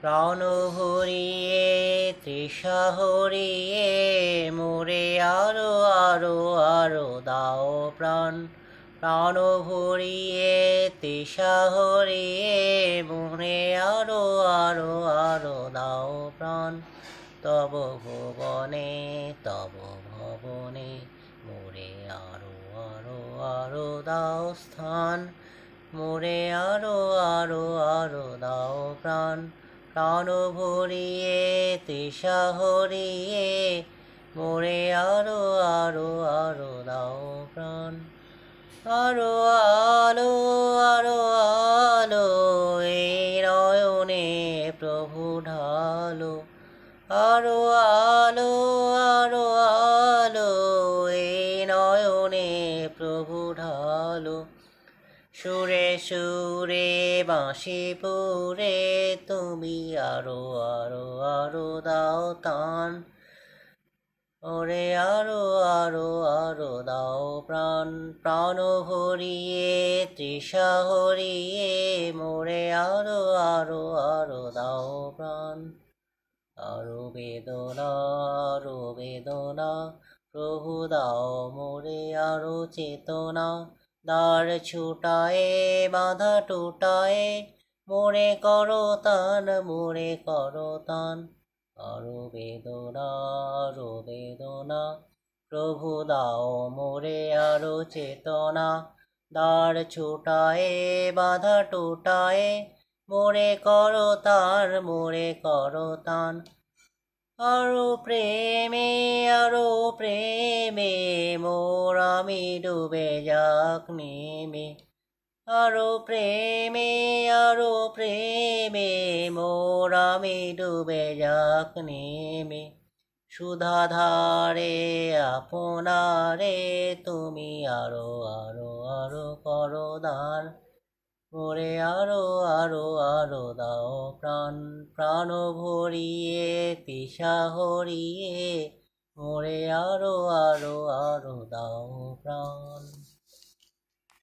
প্রাণ ভরিয়ে তৃষা হরিয়ে মোরে আরো আরো আরো দাও প্রাণ। প্রাণ ভরিয়ে তৃষা হরিয়ে মোরে আরো আরো আরো দাও প্রাণ। তব ভুবনে তব ভবনে মোরে আরো আরো আরো দাও স্থান। মোরে আরো আরো আরো দাও প্রাণ। প্রাণ ভরিয়ে তৃষা হরিয়ে মোরে আরো আরো আরো দাও প্রাণ। আরো আলো আরো আলো এই নয়নে প্রভু ঢালো। আরো আলো আরো আলো এই নয়নে প্রভু ঢালো। সুরে সুরে বাঁশি পুরে তুমি আরো আরো আরো দাও তান। ওরে আরো আরো আরো দাও প্রাণ। প্রাণ ভরিয়ে তৃষা হরিয়ে মোরে আরো আরো আরো দাও প্রাণ। আরো বেদনা প্রভু দাও মোরে আরো চেতনা। দ্বার ছুটায়ে বাধা টুটায়ে মোরে করো তান মোরে করো তান। আরো বেদনা প্রভু দাও মোরে আরো চেতনা। দ্বার ছুটায়ে বাধা টুটায়ে মোরে করো তান মোরে করো তান। আরো প্রেমে মোর আমি ডুবে যাক নেমে। আরো প্রেমে মোর আমি ডুবে যাক নেমে। সুধাধারে আপনারে তুমি আরো আরো আরো করো দান। মোরে আরো আরো আরো দাও প্রাণ। প্রাণ ভরিয়ে তৃষা হরিয়ে মোরে আরো আরো আরো দাও প্রাণ।